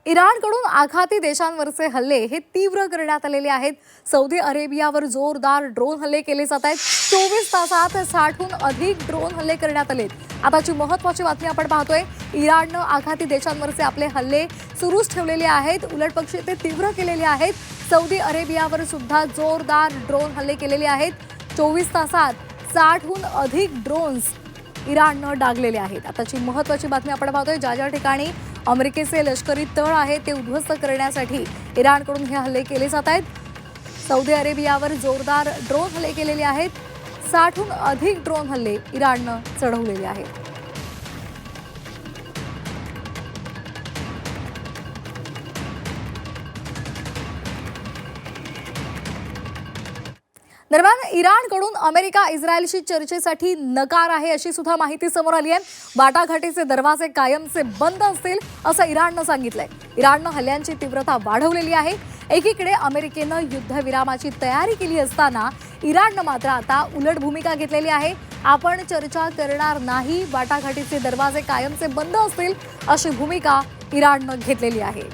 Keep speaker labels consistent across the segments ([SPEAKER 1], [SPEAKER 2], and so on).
[SPEAKER 1] इराणकडून आखाती देशांवरचे हल्ले हे तीव्र करण्यात आलेले आहेत. सौदी अरेबियावर जोरदार ड्रोन हल्ले केले जात आहेत. 24 तासात 60हून अधिक ड्रोन हल्ले करण्यात आलेत. आताची महत्त्वाची बातमी आपण पाहतोय. इराणनं आखाती देशांवरचे आपले हल्ले सुरूच ठेवलेले आहेत. उलटपक्षी ते तीव्र केलेले आहेत. सौदी अरेबियावर सुद्धा जोरदार ड्रोन हल्ले केलेले आहेत. 24 तासात 60हून अधिक ड्रोन्स इराणनं डागलेले आहेत. आताची महत्त्वाची बातमी आपण पाहतोय. ज्या ठिकाणी अमेरिकेचे लष्करी तळ आहे ते उद्ध्वस्त करण्यासाठी इराणकडून हे हल्ले केले जात आहेत. सौदी अरेबियावर जोरदार ड्रोन हल्ले केलेले आहेत. 60हून अधिक ड्रोन हल्ले इराणनं चढवलेले आहेत. दरम्यान इराणकडून अमेरिका इस्रायलशी चर्चेसाठी नकार आहे अशी सुद्धा माहिती समोर आली आहे. वाटाघाटीचे दरवाजे कायमचे बंद असतील असं इराणनं सांगितलंय. इराणनं हल्ल्यांची तीव्रता वाढवलेली आहे. एकीकडे अमेरिकेनं युद्धविरामाची तयारी केली असताना इराणनं मात्र आता उलट भूमिका घेतलेली आहे. आपण चर्चा करणार नाही, वाटाघाटीचे दरवाजे कायमचे बंद असतील अशी भूमिका इराणनं घेतलेली आहे.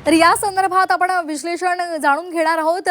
[SPEAKER 1] तर या संदर्भात आपण विश्लेषण जाणून घेणार आहोत.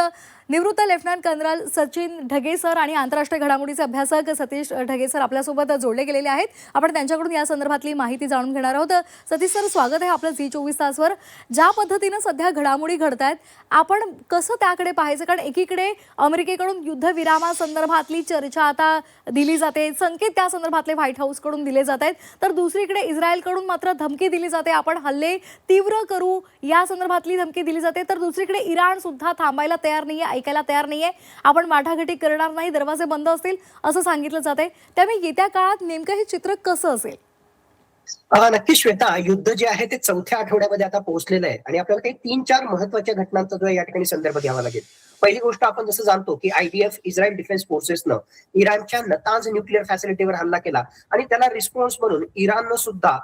[SPEAKER 1] निवृत्त lieutenant colonel Sachin Dhage sir आणि आंतरराष्ट्रीय घडामोडीचे अभ्यासक सतीश ढगे सर आपल्यासोबत जोडले गेलेले आहेत. आपण त्यांच्याकडून या संदर्भातली माहिती जाणून घेणार आहोत. सतीश सर, स्वागत आहे आपलं झी24 तासवर. ज्या पद्धतीनं सध्या घडामोडी घडतायत, आपण कसं त्याकडे पाहायचं? कारण एकीकडे अमेरिकेकडून युद्धविरामासंदर्भातली चर्चा आता दिली जाते, संकेत त्या संदर्भातले व्हाईट हाऊसकडून दिले जात आहेत, तर दुसरीकडे इस्रायलकडून मात्र धमकी दिली जाते, आपण हल्ले तीव्र करू या संदर्भातली धमकी दिली जाते. तर दुसरीकडे इराण सुद्धा थांबायला तयार नाहीये, ऐकायला तयार नाहीये. आपण वाटाघाटी करणार नाही, दरवाजे बंद असतील असं सांगितलं जाते. त्यामुळे येत्या काळात नेमकं हे चित्र कसं असेल?
[SPEAKER 2] नक्की श्वेता, युद्ध जे आहे ते 4थ्या आठवड्यामध्ये आता पोहोचलेलं आहे आणि आपल्याला काही 3-4 महत्वाच्या घटनांचा जो या ठिकाणी संदर्भ घ्यावा लागेल. पहिली गोष्ट, आपण जसं जाणतो की IDF इस्रायल डिफेन्स फोर्सेसनं इराणच्या नतांज न्यूक्लिअर फॅसिलिटीवर हल्ला केला आणि त्याला रिस्पॉन्स म्हणून इराणनं सुद्धा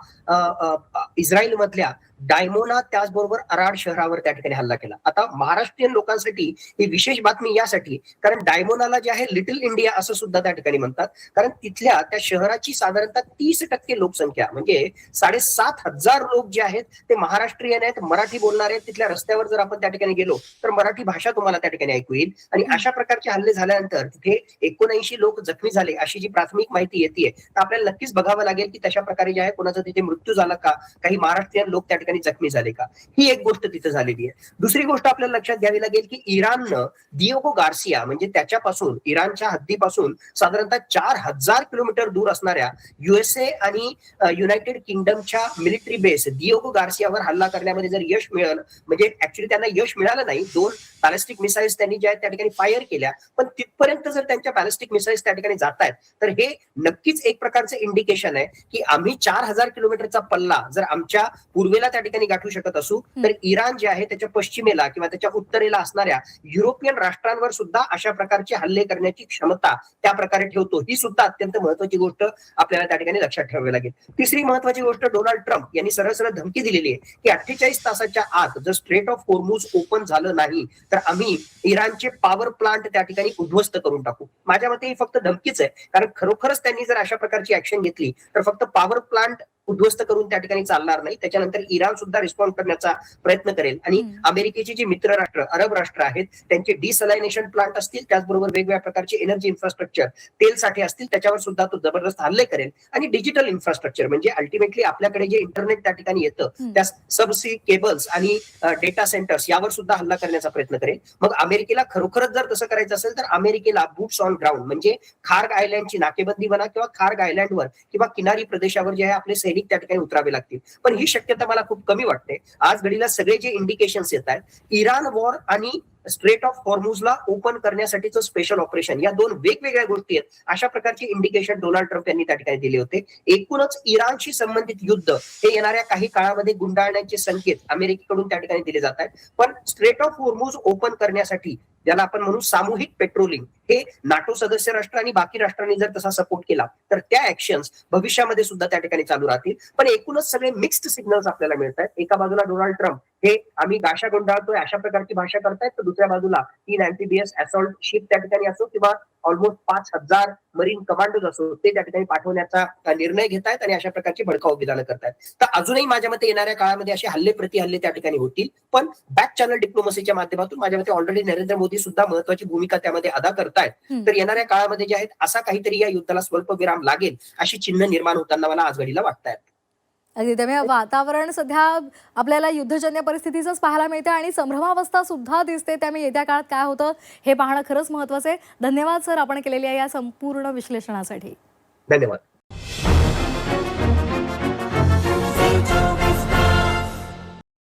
[SPEAKER 2] इस्रायल मधल्या डायमोना त्याचबरोबर अराड शहरावर त्या ठिकाणी हल्ला केला. आता महाराष्ट्रीयन लोकांसाठी ही विशेष बातमी यासाठी, कारण डायमोनाला जे आहे लिटिल इंडिया असं सुद्धा त्या ठिकाणी म्हणतात, कारण तिथल्या त्या शहराची साधारणतः 30% लोकसंख्या म्हणजे 7,500 लोक जे आहेत ते महाराष्ट्रीयन आहेत, मराठी बोलणारे आहेत. तिथल्या रस्त्यावर जर आपण त्या ठिकाणी गेलो तर मराठी भाषा तुम्हाला त्या ठिकाणी ऐकू येईल. आणि अशा प्रकारचे हल्ले झाल्यानंतर तिथे 79 लोक जखमी झाले अशी जी प्राथमिक माहिती येते, तर आपल्याला नक्कीच बघावं लागेल की तशा प्रकारे जे आहे कोणाचा तिथे मृत्यू झाला का, काही महाराष्ट्रीयन लोक त्या ठिकाणी जखमी झाले का, ही एक गोष्ट तिथे झालेली आहे. दुसरी गोष्ट आपल्याला लक्षात घ्यावी लागेल की इराणनं दिएगो गार्सिया म्हणजे त्याच्यापासून, इराणच्या हद्दीपासून साधारणतः 4000 किलोमीटर दूर असणाऱ्या USA आणि युनायटेड किंगडमच्या मिलिटरी बेस दिएगो गार्सियावर हल्ला करण्यामध्ये जर यश मिळालं, म्हणजे ऍक्च्युली त्यांना यश मिळालं नाही, 2 बॅलिस्टिक मिसाईल्स त्यांनी ज्या त्या ठिकाणी फायर केल्या, पण तिथपर्यंत जर त्यांच्या बॅलिस्टिक मिसाईल्स त्या ठिकाणी जात आहेत तर हे नक्कीच एक प्रकारचं इंडिकेशन आहे की आम्ही 4000 किलोमीटरचा पल्ला जर आमच्या पूर्वेला त्या ठिकाणी गाठू शकत असू, तर इराण जे आहे त्याच्या पश्चिमेला किंवा त्याच्या उत्तरेला असणाऱ्या युरोपियन राष्ट्रांवर सुद्धा अशा प्रकारचे हल्ले करण्याची क्षमता त्या प्रकारे ठेवतो. ही सुद्धा अत्यंत महत्वाची गोष्ट आपल्याला त्या ठिकाणी लक्षात ठेवावी लागेल. तिसरी महत्वाची गोष्ट, डोनाल्ड ट्रम्प यांनी सरळ सरळ धमकी दिलेली आहे की 48 तासाच्या आत जर स्ट्रेट ऑफ होर्मुझ ओपन झालं नाही तर आम्ही इराणचे पॉवर प्लांट त्या ठिकाणी उद्ध्वस्त करून टाकू. माझ्या मते ही फक्त धमकीच आहे, कारण खरोखरच त्यांनी जर अशा प्रकारची ऍक्शन घेतली तर फक्त पॉवर प्लांट उद्ध्वस्त करून त्या ठिकाणी चालणार नाही, त्याच्यानंतर इराण सुद्धा रिस्पॉन्ड करण्याचा प्रयत्न करेल. आणि अमेरिकेची जी मित्र राष्ट्र, अरब राष्ट्र आहेत, त्यांचे डिसलायनेशन प्लांट असतील, त्याचबरोबर वेगवेगळ्या प्रकारचे एनर्जी इन्फ्रास्ट्रक्चर, तेल साठी असतील, त्याच्यावर सुद्धा तो जबरदस्त हल्ले करेल. आणि डिजिटल इन्फ्रास्ट्रक्चर म्हणजे अल्टिमेटली आपल्याकडे जे इंटरनेट त्या ठिकाणी येतं त्या सबसी केबल्स आणि डेटा सेंटर्स यावर सुद्धा हल्ला करण्याचा प्रयत्न करेल. मग अमेरिकेला खरोखरच जर तसं करायचं असेल तर अमेरिकेला बूट्स ऑन ग्राउंड म्हणजे खार्ग आयलँडची नाकेबंदी म्हणा किंवा खार्ग आयलँडवर किंवा किनारी प्रदेशावर जे आहे आपले सैनिक त्या ठिकाणी उतरावे लागतील. पण ही शक्यता मला खूप कमी वाटते. आज घडीला सगळे जे इंडिकेशन्स येत आहेत, इराण वॉर आणि स्ट्रेट ऑफ हॉर्मुझला ओपन करण्यासाठीचं स्पेशल ऑपरेशन, या 2 वेगवेगळ्या गोष्टी आहेत, अशा प्रकारचे इंडिकेशन डोनाल्ड ट्रम्प यांनी त्या ठिकाणी दिले होते. एकूणच इराणशी संबंधित युद्ध हे येणाऱ्या काही काळामध्ये गुंडाळण्याचे संकेत अमेरिकेकडून त्या ठिकाणी दिले जात आहेत. पण स्ट्रेट ऑफ हॉर्मुझ ओपन करण्यासाठी ज्याला आपण म्हणू सामूहिक पेट्रोलिंग, हे नाटो सदस्य राष्ट्र आणि बाकी राष्ट्रांनी जर तसा सपोर्ट केला तर त्या ऍक्शन्स भविष्यामध्ये सुद्धा त्या ठिकाणी चालू राहतील. पण एकूणच सगळे मिक्स्ड सिग्नल्स आपल्याला मिळत आहेत. एका बाजूला डोनाल्ड ट्रम्प हे आम्ही गाशा गुंडाळतोय अशा प्रकारची भाषा करतायत, तर दुसऱ्या बाजूला 3 अँफिबियस असॉल्ट शिप त्या ठिकाणी असो किंवा ऑलमोस्ट 5,000 मरीन कमांडोज असो ते त्या ठिकाणी पाठवण्याचा निर्णय घेत आहेत आणि अशा प्रकारची भडकाऊ विधानं करतायत. तर अजूनही माझ्या मते येणाऱ्या काळामध्ये असे हल्ले प्रतिहल्ले त्या ठिकाणी होतील. पण बॅक चॅनल डिप्लोमसीच्या माध्यमातून माझ्या मते ऑलरेडी नरेंद्र मोदी सुद्धा महत्वाची भूमिका त्यामध्ये अदा करतायत. तर येणाऱ्या काळामध्ये जे आहेत असा काहीतरी या युद्धाला स्वल्पविराम लागेल अशी चिन्ह निर्माण होताना मला आज घडीला वाटतायत.
[SPEAKER 1] अगदी त्यामुळे वातावरण सध्या आपल्याला युद्धजन्य परिस्थितीचंच पाहायला मिळतं आणि संभ्रमावस्था सुद्धा दिसते. त्यामुळे येत्या काळात काय होतं हे पाहणं खरंच महत्त्वाचं आहे. धन्यवाद सर आपण केलेल्या या संपूर्ण विश्लेषणासाठी.
[SPEAKER 2] धन्यवाद.